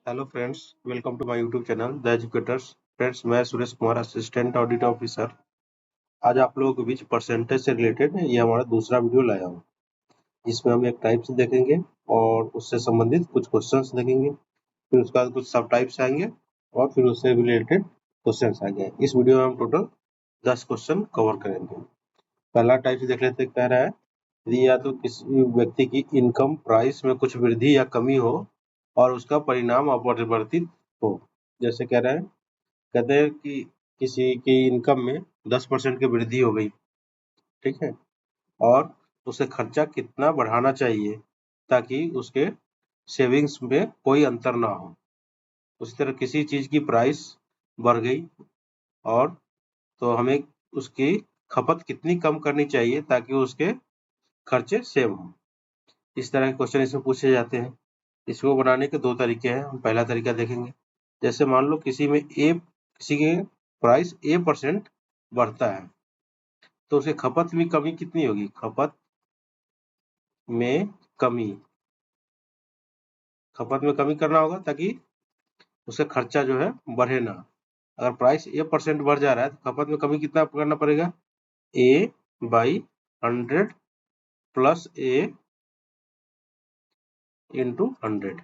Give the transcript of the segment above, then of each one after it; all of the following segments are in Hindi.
Hello friends, welcome to my YouTube channel the educators. Friends, मैं Suresh Kumar, assistant audit officer. आज आप लोगों के बीच परसेंटेज से रिलेटेड ये हमारा दूसरा वीडियो लाया हूँ, जिसमें हम एक टाइप्स देखेंगे और उससे संबंधित कुछ क्वेश्चंस देखेंगे। फिर उसके बाद कुछ सब टाइप्स आएंगे और फिर उससे रिलेटेड क्वेश्चंस आएंगे। इस वीडियो में हम टोटल 10 क्वेश्चन कवर करेंगे। पहला टाइप्स देख लेते हैं। कह रहा है, यदि या तो किसी व्यक्ति की इनकम प्राइस में कुछ वृद्धि या कमी हो और उसका परिणाम अपरिवर्तित हो। जैसे कह रहे हैं, कहते हैं कि किसी की इनकम में 10% की वृद्धि हो गई, ठीक है, और उसे खर्चा कितना बढ़ाना चाहिए ताकि उसके सेविंग्स में कोई अंतर ना हो। उसी तरह किसी चीज की प्राइस बढ़ गई और तो हमें उसकी खपत कितनी कम करनी चाहिए ताकि उसके खर्चे सेम हो। इस तरह के क्वेश्चन इसमें पूछे जाते हैं। इसको बनाने के दो तरीके हैं। हम पहला तरीका देखेंगे। जैसे मान लो किसी के प्राइस A% बढ़ता है, तो उसे खपत में कमी कितनी होगी? में कमी खपत में कमी करना होगा ताकि उसका खर्चा जो है बढ़े ना। अगर प्राइस A% बढ़ जा रहा है तो खपत में कमी कितना करना पड़ेगा? A/100 plus A into 100।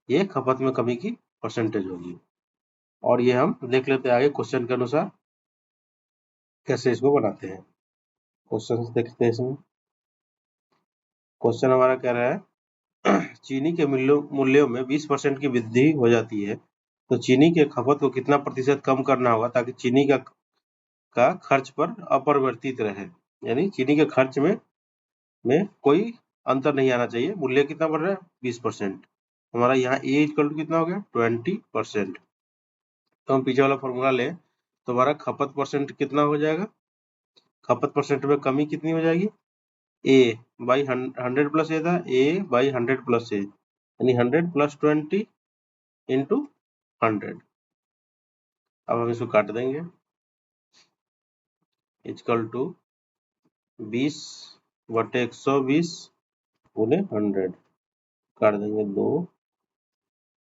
ये खपत में कमी की परसेंटेज होगी। और ये हम देख लेते हैं आगे क्वेश्चन के अनुसार कैसे इसको बनाते हैं। क्वेश्चन देखते हैं। इसमें क्वेश्चन हमारा कह रहा है, चीनी के मूल्यों में 20% की वृद्धि हो जाती है, तो चीनी के खपत को कितना प्रतिशत कम करना होगा ताकि चीनी का खर्च पर अपरिवर्तित रहे। यानी चीनी के खर्च में कोई अंतर नहीं आना चाहिए। मूल्य कितना बढ़ रहा है? 20%। हमारा यहाँ ए इक्वल टू कितना हो गया? 20%। तो हम पीछे वाला फॉर्मूला लें तो हमारा खपत परसेंट कितना हो जाएगा? खपत परसेंट में कमी कितनी हो जाएगी? ए बाई 100 प्लस ए था, ए बाई 100 प्लस ए, यानी 100 प्लस 20 इंटू 100। अब हम इसको काट देंगे। इक्वल टू 20/120 गुने 100। काट देंगे 2,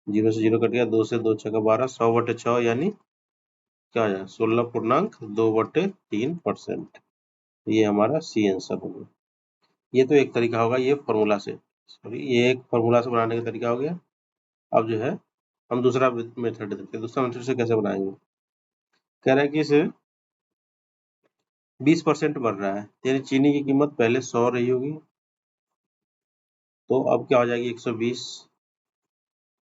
0 से 0 कट गया, 2 से 2 छक्का 12, 100/6 यानी क्या हो जाएगा? 16.2/3%। ये हमारा सी आंसर होगा। ये तो एक तरीका होगा, ये फॉर्मूला से, सॉरी, ये एक फॉर्मूला से बनाने का तरीका हो गया। अब जो है हम दूसरा मेथड देखते हैं। दूसरा मेथड से कैसे बनाएंगे। कह रहा है कि इसे 20% बढ़ रहा है, यानी चीनी की कीमत पहले 100 रही होगी, तो अब क्या हो जाएगी? 120।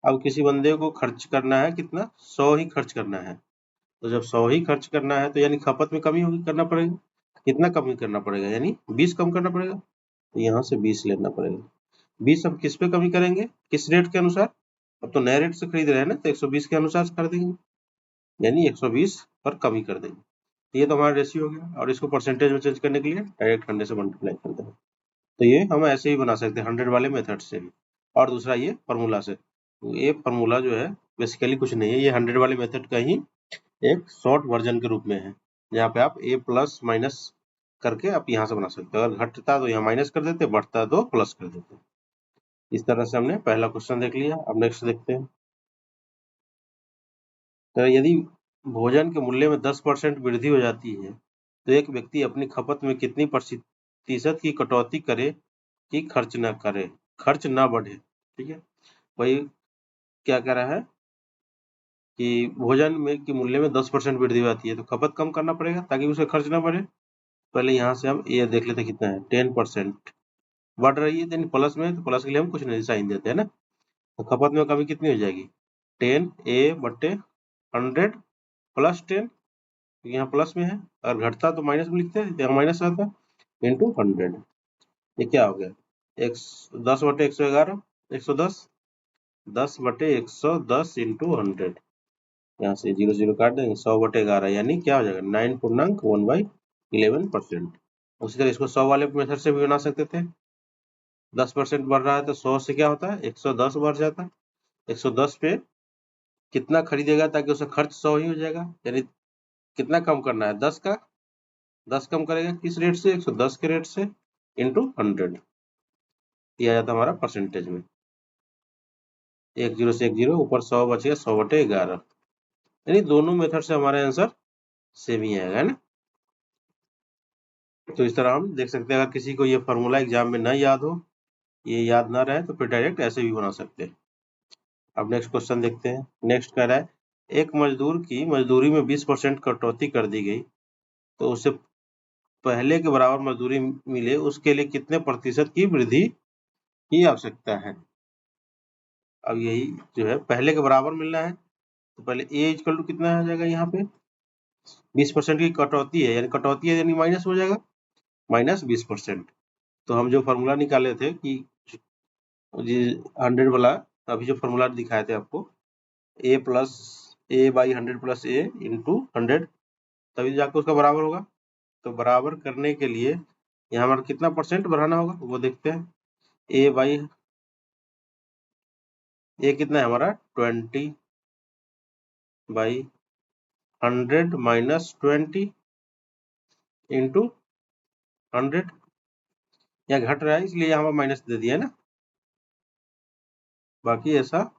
अब किसी बंदे को खर्च करना है कितना? 100 ही खर्च करना है। तो जब 100 ही खर्च करना है तो यानी खपत में कमी होगी, करना पड़ेगा। कितना कमी करना पड़ेगा? यानी 20 कम करना पड़ेगा। तो यहाँ से 20 लेना पड़ेगा। 20 अब किस पे कमी करेंगे? किस रेट के अनुसार? अब तो नए रेट से खरीद रहे हैं ना, तो 120 के अनुसार कर देंगे, यानी 120 पर कमी कर देंगे। ये तो हमारा रेशियो हो गया। और इसको परसेंटेज में चेंज करने के लिए डायरेक्ट 100 से मल्टीप्लाई कर देंगे। तो ये हम ऐसे ही बना सकते हैं 100 वाले मेथड से भी। और दूसरा ये फॉर्मूला से। तो ये फॉर्मूला जो है बेसिकली कुछ नहीं है, ये 100 वाले मेथड का ही एक शॉर्ट वर्जन के रूप में है, जहाँ पे आप ए प्लस माइनस करके आप यहाँ से बना सकते हो। अगर घटता तो यहाँ माइनस कर देते, बढ़ता तो प्लस कर देते। इस तरह से हमने पहला क्वेश्चन देख लिया। अब नेक्स्ट देखते हैं। तो यदि भोजन के मूल्य में 10% वृद्धि हो जाती है, तो एक व्यक्ति अपनी खपत में कितनी प्रतिशत की कटौती करे कि खर्च न बढ़े। ठीक है, वही क्या कह रहा है कि भोजन में के मूल्य में 10% वृद्धि हो जाती है, तो खपत कम करना पड़ेगा ताकि उसे खर्च ना बढ़े। पहले यहाँ से हम ये देख लेते कितना है। 10% बढ़ रही है, यानी प्लस में, तो प्लस के लिए हम कुछ नहीं साइन देते हैं ना। तो खपत में कमी कितनी हो जाएगी? 10A/100 प्लस 10, यहाँ प्लस में है। अगर घटता तो माइनस में लिखते हैं, यहाँ माइनस आता है, इंटू 100। ये क्या हो गया? 10/111, 110, 10/110 इंटू 100। यहाँ से 0 0 काट देंगे, 100/11 यानी क्या हो जाएगा? 9.1/11%। उसी तरह इसको 100 वाले मेथड से भी बना सकते थे। 10% बढ़ रहा है तो 100 से क्या होता है? 110 बढ़ जाता है। 110 पे कितना खरीदेगा ताकि उसका खर्च 100 ही हो जाएगा, यानी कितना कम करना है? 10 कम करेगा किस रेट से? 110 के रेट से, इंटू 100। ये आ जाता है हमारा परसेंटेज में। एक जीरो से एक जीरो, ऊपर 100 बच गया, 100/11। यानी दोनों मेथड से हमारा आंसर सेम ही आएगा, है ना। तो इस तरह हम देख सकते हैं, अगर किसी को ये फॉर्मूला एग्जाम में न याद हो, ये याद ना रहे, तो फिर डायरेक्ट ऐसे भी बना सकते हैं। अब नेक्स्ट क्वेश्चन देखते हैं। नेक्स्ट कह रहा है, एक मजदूर की मजदूरी में 20% कटौती कर दी गई, तो उसे पहले के बराबर मजदूरी मिले उसके लिए कितने प्रतिशत की वृद्धि की आवश्यकता है। अब यही जो है, पहले के बराबर मिलना है, तो पहले ए इक्वल टू कितना आ जाएगा, यहाँ पे 20% की कटौती है, यानी कटौती है यानी माइनस हो जाएगा, माइनस 20%। तो हम जो फॉर्मूला निकाले थे कि 100 वाला, अभी जो फॉर्मूला दिखाए थे आपको, a/100 + a इंटू 100, तभी जाकर उसका बराबर होगा। तो बराबर करने के लिए यहाँ हमारा कितना परसेंट बढ़ाना होगा वो देखते हैं। ए कितना है हमारा, 20/100 माइनस 20 इंटू 100। यहाँ घट रहा है इसलिए यहाँ पर माइनस दे दिया है ना, बाकी ऐसा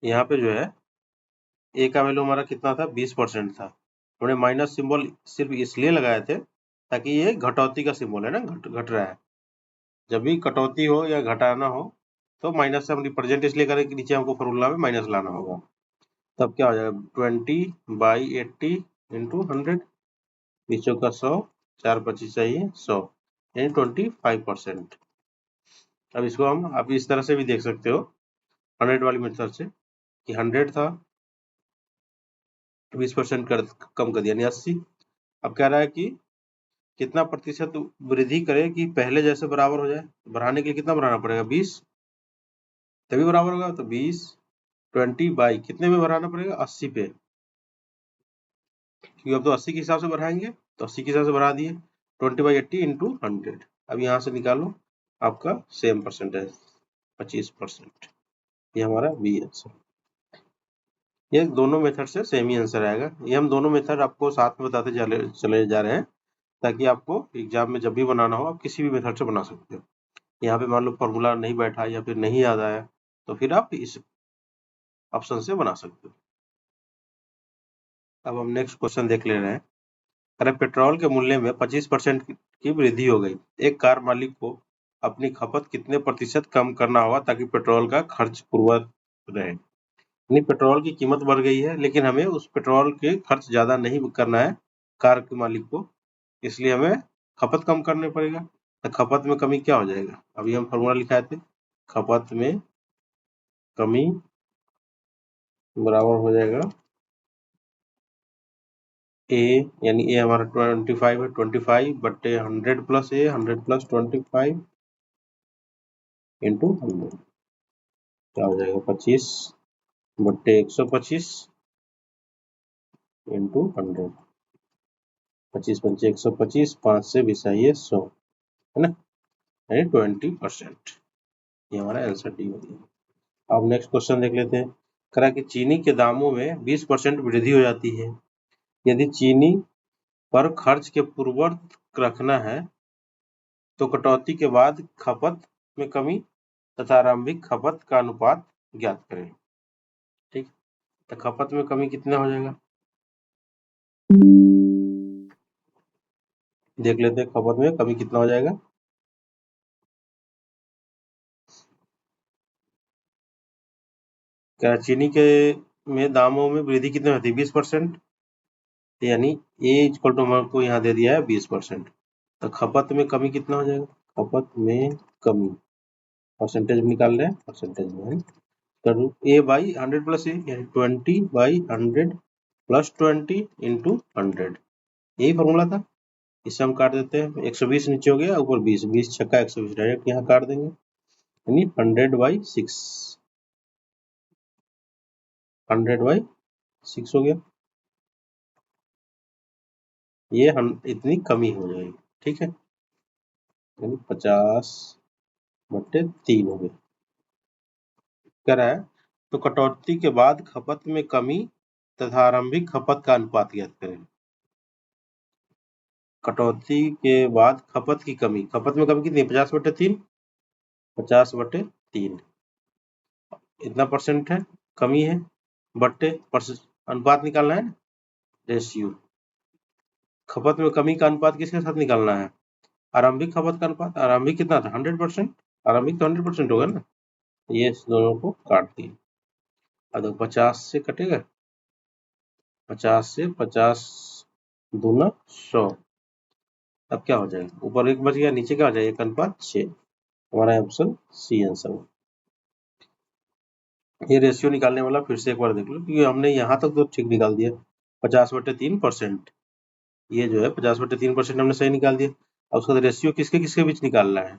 यहाँ पे जो है ए का वैल्यू हमारा कितना था, 20% था। हमने माइनस सिंबल सिर्फ इसलिए लगाए थे ताकि ये घटौती का सिंबल है ना, घट रहा है। जब भी कटौती हो या घटाना हो तो माइनस से हम रिप्रेजेंट इसलिए करें कि नीचे हमको फॉर्मूला में माइनस लाना होगा। तब क्या हो जाएगा, 20/80 इंटू 100, बीचों का 100, 4/25 चाहिए 100, यानी 25%। अब इसको हम आप इस तरह से भी देख सकते हो, 100 वाली मेथड से, कि 100 था, 20% कम कर दिया, यानी 80। अब कह रहा है कि कितना प्रतिशत वृद्धि करे कि पहले जैसे बराबर हो जाए। बढ़ाने के लिए कितना बढ़ाना पड़ेगा, 20, तभी बराबर होगा। तो 20 कितने में बढ़ाना पड़ेगा, 80 पे, क्योंकि अब तो 80 के हिसाब से बढ़ाएंगे, तो 80 के हिसाब से बढ़ा दिए, 20/80 इंटू 100। अब यहाँ से निकालो आपका सेम परसेंटेज, 25%। ये हमारा बी आंसर। ये दोनों मेथड से सेम ही आंसर आएगा। ये हम दोनों मेथड आपको साथ में बताते चले जा रहे हैं, ताकि आपको एग्जाम में जब भी बनाना हो आप किसी भी मेथड से बना सकते हो। यहाँ पे मान लो फॉर्मूला नहीं बैठा या फिर नहीं याद आया, तो फिर आप इस ऑप्शन से बना सकते हो। अब हम नेक्स्ट क्वेश्चन देख ले रहे हैं। अरे पेट्रोल के मूल्य में 25% की वृद्धि हो गई, एक कार मालिक को अपनी खपत कितने प्रतिशत कम करना होगा ताकि पेट्रोल का खर्च पूर्वक रहे। नहीं, पेट्रोल की कीमत बढ़ गई है, लेकिन हमें उस पेट्रोल के खर्च ज्यादा नहीं करना है कार के मालिक को, इसलिए हमें खपत कम करने पड़ेगा। तो खपत में कमी क्या हो जाएगा, अभी हम फॉर्मूला लिखाए थे, खपत में कमी बराबर हो जाएगा ए, यानी ए हमारा 25 है, 25/100 + ए, 100 + 25 इंटू 100, क्या हो जाएगा, 25/125 इंटू 100। 25×5 125, 5 से 20 आइए 100, है ना, यानी 20%। ये हमारा आंसर डी हो गया। अब नेक्स्ट क्वेश्चन देख लेते हैं। करा कि चीनी के दामों में 20% वृद्धि हो जाती है, यदि चीनी पर खर्च के पूर्ववत रखना है तो कटौती के बाद खपत में कमी तथा आरंभिक खपत का अनुपात ज्ञात करें। ठीक, तो खपत में कमी कितना हो जाएगा, देख लेते हैं खपत में कमी कितना हो जाएगा। क्या चीनी के में दामों में वृद्धि कितनी होती है, 20%, यानी ए इक्वल टू हमको यहाँ दे दिया है 20%। तो खपत में कमी कितना हो जाएगा, खपत में कमी परसेंटेज में निकाल रहे हैं, परसेंटेज में है, तो a/100 + a, यानी 20/100 + 20 इंटू 100, यही फॉर्मूला था। इससे हम काट देते हैं, 120 नीचे हो गया, ऊपर 20, 20 छक्का 120, डायरेक्ट यहाँ काट देंगे, यानी 100/6, 100/6 हो गया। ये हम इतनी कमी हो जाएगी, ठीक है, यानी 50/3 हो गया। कह रहा है तो कटौती के बाद खपत में कमी तथा आरंभिक खपत का अनुपात ज्ञात करें। कटौती के बाद खपत की कमी, खपत में कमी कितनी, 50/3, 50/3 इतना परसेंट है, कमी है, बट्टे अनुपात निकालना है, रेशियो। खपत में कमी का अनुपात किसके साथ निकालना है, आरंभिक खपत का अनुपात। आरंभिक कितना था, 100%, आरंभिक तो 100% होगा ना, ये इस दोनों को काट दिए। अब 50 से कटेगा, 50 से 50 दूना 100, अब क्या हो जाएगा, ऊपर 1 बच गया, नीचे क्या हो जाएगा, 1:6। हमारा ऑप्शन सी आंसर है। ये रेशियो निकालने वाला फिर से एक बार देख लो, क्योंकि हमने यहाँ तक तो ठीक निकाल दिया, 50/3%, ये जो है 50/3% हमने सही निकाल दिया। अब उसका रेशियो किसके किसके बीच निकालना है,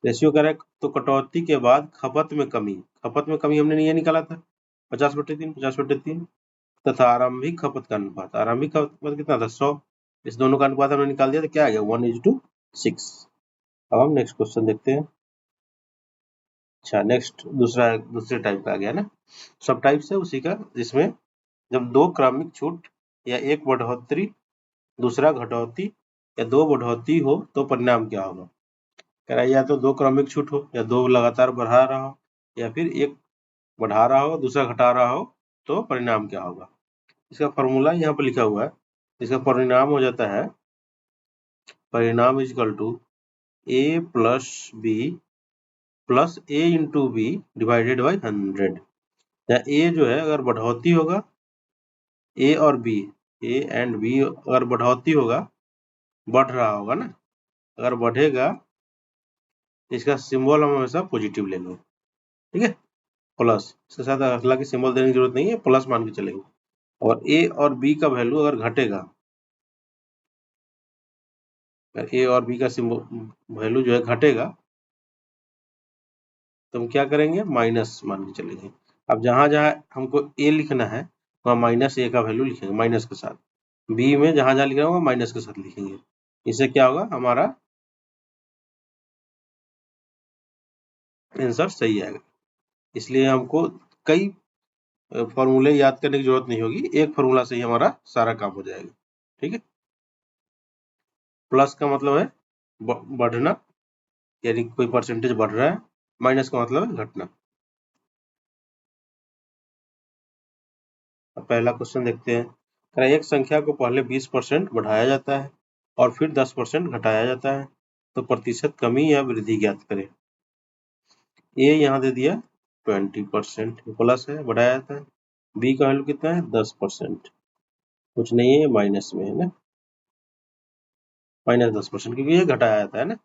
रेशियो करें तो कटौती के बाद खपत में कमी, खपत में कमी हमने ये निकाला था 50/3, 50/3 तथा आरंभिक खपत का अनुपात, आरंभिक खपत कितना था, 100, इस दोनों का अनुपात हमने निकाल दिया, तो क्या आ गया, 1:6। अब हम नेक्स्ट क्वेश्चन देखते हैं। अच्छा, नेक्स्ट दूसरे टाइप का आ गया ना, सब टाइप से उसी का, जिसमें जब दो क्रमिक छूट या एक बढ़ोतरी, दूसरा घटौती या दो बढ़ोतरी हो तो परिणाम क्या होगा। कह रहा है या तो दो क्रमिक छूट हो, या दो लगातार बढ़ा रहा हो, या फिर एक बढ़ा रहा हो दूसरा घटा रहा हो, तो परिणाम क्या होगा। इसका फॉर्मूला यहाँ पर लिखा हुआ है, इसका परिणाम हो जाता है, परिणाम is equal to a plus b plus a into b divided by 100। या a जो है अगर बढ़ोतरी होगा, a और b, a एंड b अगर बढ़ोतरी होगा, बढ़ रहा होगा ना, अगर बढ़ेगा इसका सिंबल हम हमेशा पॉजिटिव लेंगे, ठीक है, प्लस, इसके साथ हालांकि सिंबल देने की जरूरत नहीं है, प्लस मान के चलेंगे। और a और b का वैल्यू अगर घटेगा, अगर a और b का सिंबल वैल्यू जो है घटेगा, तो हम क्या करेंगे, माइनस मान के चलेंगे। अब जहां जहां हमको a लिखना है वहां माइनस a का वैल्यू लिखेंगे माइनस के साथ, b में जहां जहां लिखना होगा माइनस के साथ लिखेंगे। इससे क्या होगा, हमारा आंसर सही आएगा। इसलिए हमको कई फॉर्मूले याद करने की जरूरत नहीं होगी, एक फॉर्मूला से ही हमारा सारा काम हो जाएगा, ठीक है। प्लस का मतलब है बढ़ना, यानी कोई परसेंटेज बढ़ रहा है, माइनस का मतलब है घटना। अब पहला क्वेश्चन देखते हैं। एक संख्या को पहले 20% बढ़ाया जाता है और फिर 10% घटाया जाता है, तो प्रतिशत कमी या वृद्धि ज्ञात करें। ए यहाँ दे दिया 20%, प्लस है, बढ़ाया जाता है। बी का वैल्यू कितना है, 10%, कुछ नहीं है, माइनस में है ना, -10%, क्योंकि ये घटाया जाता है ना,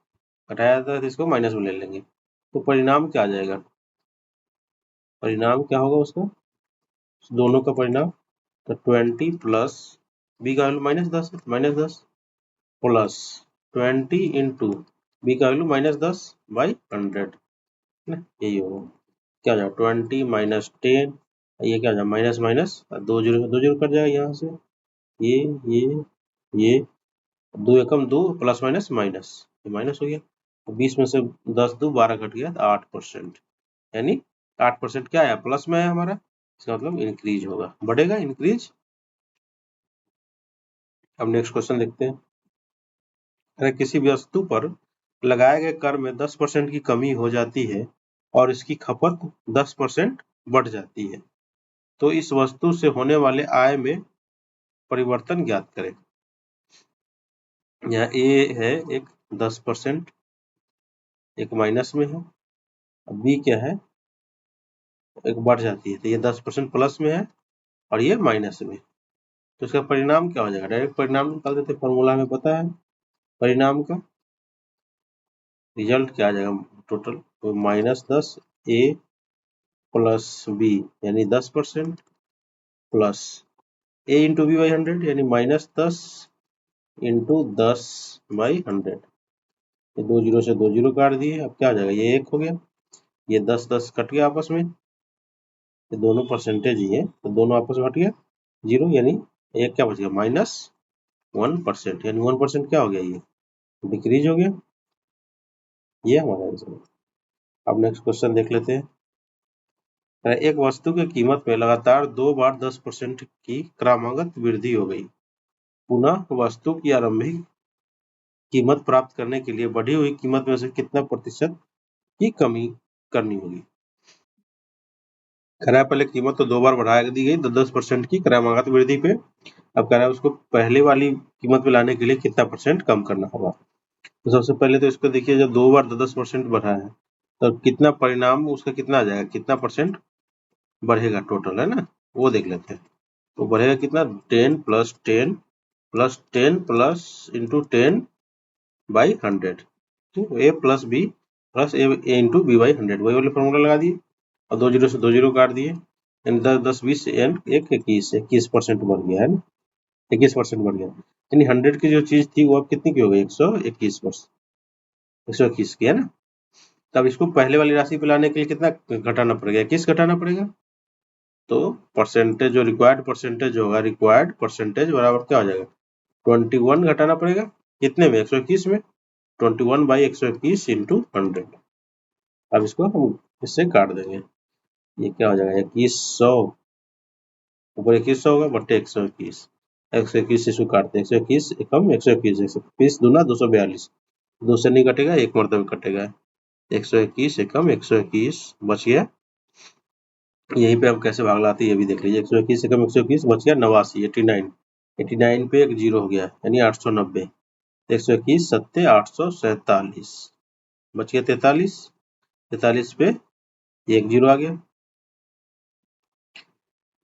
घटाया जाता है तो इसको माइनस में ले लेंगे। तो परिणाम क्या आ जाएगा, परिणाम क्या होगा उसका, दोनों का परिणाम, तो 20 प्लस बी का वैल्यू -10 है, -10 प्लस 20 इंटू बी का वैल्यू -10/100, ना, यही होगा। क्या हो जाएगा, 20 माइनस 10, ये क्या हो जाएगा, माइनस माइनस, दो जीरो कट जाएगा यहाँ से, ये 2 एकम 2, प्लस माइनस माइनस, ये माइनस हो गया। 20 में से 10 2 12 घट गया, तो 8%, यानी 8% क्या है, प्लस में है हमारा, इसका मतलब इंक्रीज होगा, बढ़ेगा, इंक्रीज। अब नेक्स्ट क्वेश्चन देखते हैं। अगर किसी वस्तु पर लगाए गए कर में 10% की कमी हो जाती है और इसकी खपत 10% बढ़ जाती है, तो इस वस्तु से होने वाले आय में परिवर्तन ज्ञात करें। यहाँ ए है एक 10%, एक माइनस में है, बी क्या है, एक बढ़ जाती है, तो ये 10% प्लस में है और ये माइनस में, तो इसका परिणाम क्या हो जाएगा, डायरेक्ट परिणाम निकाल देते, फॉर्मूला हमें पता है परिणाम का, रिजल्ट क्या आ जाएगा टोटल, तो -10 ए प्लस बी यानी 10% plus a into b by 100 यानी -10 इंटू 10/100, ये 2 जीरो से 2 जीरो काट दिए, अब क्या आ जाएगा, ये 1 हो गया, ये 10 कट गया आपस में, ये दोनों परसेंटेज ही है तो दोनों आपस में हट गया, 0, यानी एक क्या बच गया, -1%, यानी 1% क्या हो गया, ये डिक्रीज हो गया, ये हमारा आंसर है। अब नेक्स्ट क्वेश्चन देख लेते हैं। एक वस्तु की कीमत में लगातार 2 बार 10% की क्रमागत वृद्धि हो गई, पुनः वस्तु की आरंभिक कीमत प्राप्त करने के लिए बढ़ी हुई कीमत में से कितना प्रतिशत की कमी करनी होगी। कह रहा है पहले कीमत तो 2 बार बढ़ा दी गई 10% की क्रमागत वृद्धि पे। अब कह रहा है उसको पहले वाली कीमत पे लाने के लिए कितना परसेंट कम करना होगा। तो सबसे पहले तो इसको देखिए, जब 2 बार 10% बढ़ा है तो कितना परिणाम उसका कितना आ जाएगा, कितना परसेंट बढ़ेगा टोटल, है ना, वो देख लेते हैं। तो बढ़ेगा कितना, 10 plus 10 plus 10 plus into 10 by 100, तो a plus b plus a into b by 100, वही वाले फॉर्मूला लगा दिए और 2 जीरो से 2 जीरो काट दिए, यानी 10 10 20 एंड 1 21% बढ़ गया, है ना, 21% बढ़ गया। यानी 100 की जो चीज थी वो अब कितनी की हो गई, 121 की, है ना। तब इसको पहले वाली राशि पे लाने के लिए कितना घटाना पड़ेगा, 21 घटाना पड़ेगा। तो परसेंटेज जो रिक्वायर्ड परसेंटेज होगा, रिक्वायर्ड परसेंटेज बराबर क्या हो जाएगा, 21 घटाना पड़ेगा कितने में, 121 में, 21 बाई 121 इंटू 100। अब इसको हम इससे काट देंगे, ये क्या हो जाएगा, 2100 ऊपर 2100 होगा बट्टे 121, 121 इसको काटते हैं, 121 एकम 121, 121 दूना 242, 2 से नहीं कटेगा, एक मरतबे कटेगा, 121 एकम 121 बच गया। यहीं पे हम कैसे भाग लाते हैं ये भी देख लीजिए, 121 एकम 121 बच गया 89, 89, 89 पे एक जीरो हो गया यानी 890, 121 सत्ते 847 बच गया 43, 43 पे एक जीरो आ गया,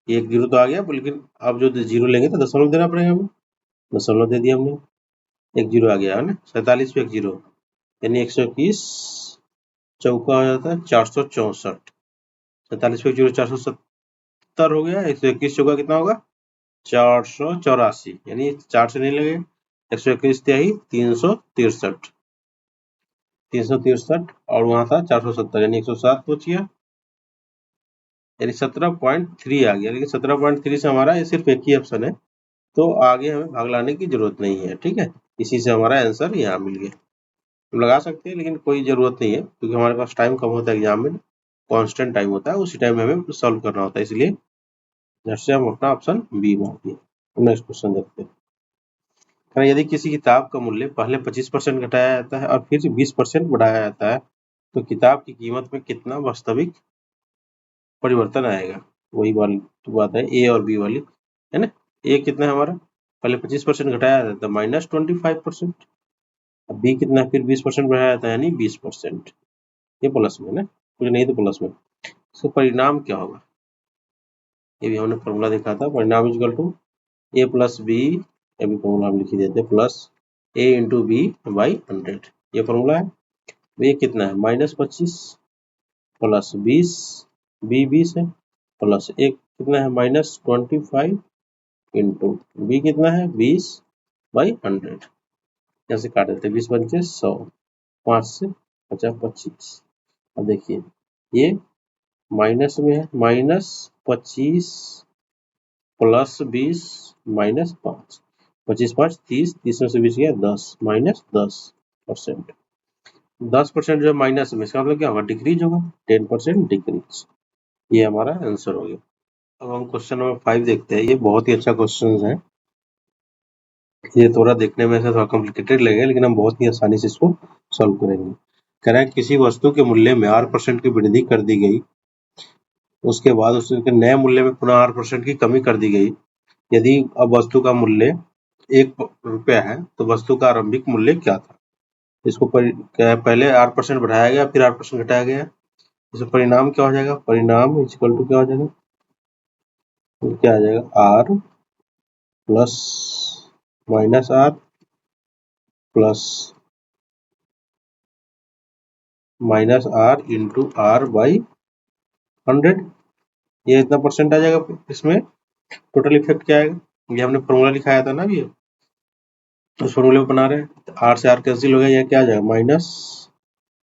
एक जीरो तो आ गया, लेकिन अब जो जीरो लेंगे तो दशमलव देना पड़ेगा हमें, दशमलव दे दिया हमने, एक जीरो आ गया, है ना, 47 पे एक जीरो यानी 121 चौका हो जाता है 464, 47 पे एक जीरो 470 हो गया, 121 चौका कितना होगा 484, यानी 4 से नहीं लगे, 121 तिहाई 363, 363 और वहां था 470 यानी 107 बच गया, यानी 17.3 आ गया, लेकिन 17.3 से हमारा ये सिर्फ एक ही ऑप्शन है, तो आगे हमें भाग लाने की जरूरत नहीं है, ठीक है, इसी से हमारा आंसर यहाँ मिल गया। हम लगा सकते हैं लेकिन कोई जरूरत नहीं है, क्योंकि हमारे पास टाइम कम होता है एग्जाम में, कांस्टेंट टाइम होता है, उसी टाइम में हमें सॉल्व करना होता है, इसलिए जैसे हम अपना ऑप्शन बी मार दिए। नेक्स्ट क्वेश्चन देखते हैं। यदि किसी किताब का मूल्य पहले 25% घटाया जाता है और फिर 20% बढ़ाया जाता है तो किताब की कीमत में कितना वास्तविक परिवर्तन आएगा। वही वाली बात है ए और बी वाली, है ना। ए कितना है हमारा, पहले 25% घटाया जाता है -25%, अब बी कितना फिर 20% बढ़ाया जाता है यानी 20%, ये प्लस में ना, कुछ नहीं तो प्लस में। इसका परिणाम क्या होगा, ये भी हमने फॉर्मूला देखा था, परिणाम equal to a plus b, अभी फॉर्मूला हम लिख ही देते, plus a into b by 100, ये फॉर्मूला है। ये कितना है -25 प्लस 20, बी 20 है, प्लस एक कितना है -25 इंटू बी कितना है 20 बाई 100, कैसे काट देते हैं, 20 पंचे 100, 5 से 50 25। अब देखिए ये माइनस में है, -25 प्लस 20 -5, 25 5 30, 30 में से 20 गया 10, -10%, 10% जो माइनस में, इसका मतलब क्या होगा, डिक्रीज होगा, 10% डिक्रीज, ये हमारा आंसर हो गया। अब हम क्वेश्चन नंबर 5 देखते हैं, ये बहुत ही अच्छा क्वेश्चन है, ये थोड़ा देखने में थोड़ा कॉम्प्लिकेटेड लगेगा लेकिन हम बहुत ही आसानी से इसको सॉल्व करेंगे। कह रहा है किसी वस्तु के मूल्य में 8% की वृद्धि कर दी गई, उसके बाद उसके नए मूल्य में पुनः 8% की कमी कर दी गई। यदि अब वस्तु का मूल्य 1 रुपया है तो वस्तु का आरंभिक मूल्य क्या था। इसको पहले 8% बढ़ाया गया फिर 8% घटाया गया, इसका परिणाम क्या हो जाएगा, परिणाम इक्वल टू क्या हो जाएगा, क्या आ जाएगा, r plus minus r plus minus r into r by 100, ये इतना परसेंट आ जाएगा। इसमें टोटल इफेक्ट क्या आएगा, ये हमने फॉर्मूला लिखाया था ना अभी, उस फॉर्मूले को बना रहे हैं, आर से आर कैंसिल हो गया, ये क्या आ जाएगा माइनस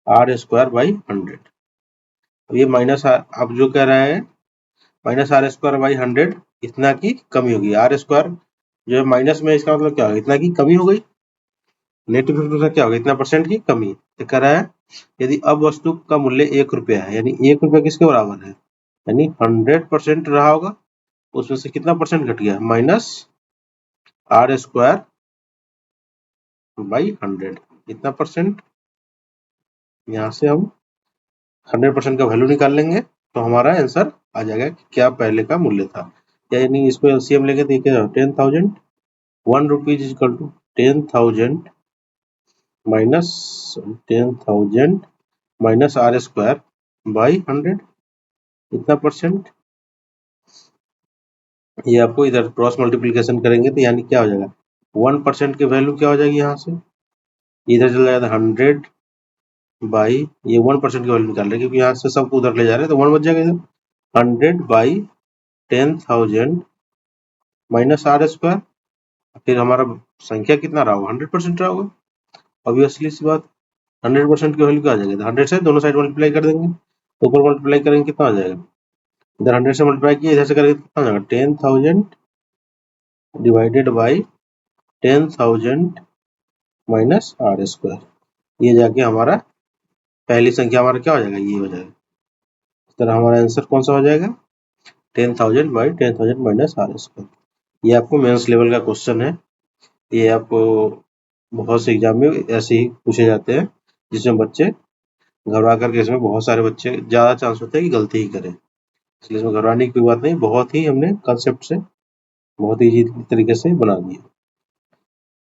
आर स्क्वायर बाई 100, ये माइनस आर, अब जो कह रहा है माइनस आर स्क्वायर बाई 100, इतना की कमी होगी, आर स्क्वायर जो है माइनस में, इसका मतलब क्या होगा, इतना की कमी हो गई, नेट इफेक्ट उसका क्या होगा, इतना परसेंट की कमी। तो कह रहा है यदि अब वस्तु का मूल्य 1 रुपया है, यानी 1 रुपया किसके बराबर है, यानी 100% रहा होगा, उसमें से कितना परसेंट घट गया, माइनस आर स्क्वायर बाई 100 इतना परसेंट। यहाँ से हम 100% का वैल्यू निकाल लेंगे तो हमारा आंसर आ जाएगा कि क्या पहले का मूल्य था। यानी इसको एलसीएम लेके देखिए 10,000 1 rupees equal to 10,000 minus 10,000 minus r square by 100 इतना परसेंट। ये आपको इधर क्रॉस मल्टीप्लीकेशन करेंगे तो यानी क्या हो जाएगा 1% की वैल्यू क्या हो जाएगी, यहाँ से इधर चला जाएगा 100 बाई ये 1% की वैल्यू निकाल रहे हैं क्योंकि यहाँ से सबको उधर ले जा रहे हैं तो 1 बच जाएगा इधर 100 बाई 10,000 माइनस आर स्क्वायर। फिर हमारा संख्या कितना रहा होगा 100% रहा होगा। ऑब्वियसली सी बात 100% की वैल्यू क्या आ जाएगी 100 से दोनों साइड मल्टीप्लाई कर देंगे तो ऊपर मल्टीप्लाई करेंगे कितना आ जाएगा इधर 100 से मल्टीप्लाई किया इधर से करेंगे कितना आ जाएगा 10,000 divided by 10,000 minus r square. ये जाके हमारा पहली संख्या हमारा क्या हो जाएगा ये हो जाएगा। इस तरह हमारा आंसर कौन सा हो जाएगा 10,000 बाई 10,000 माइनस आर स्क्वायर। ये आपको मेंस लेवल का क्वेश्चन है। ये आपको बहुत से एग्जाम में ऐसे ही पूछे जाते हैं जिसमें बच्चे घबरा करके इसमें बहुत सारे बच्चे ज़्यादा चांस होता है कि गलती ही करें, इसलिए इसमें घबराने की कोई बात नहीं। बहुत ही हमने कंसेप्ट से बहुत ईजी तरीके से बना दिया।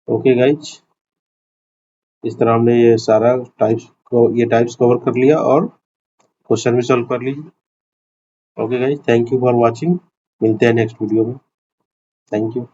ओके गाइज, इस तरह हमने ये सारा टाइप्स कवर कर लिया और क्वेश्चन भी सॉल्व कर लीजिए। Okay guys, thank you for watching. मिलते हैं नेक्स्ट वीडियो में। Thank you.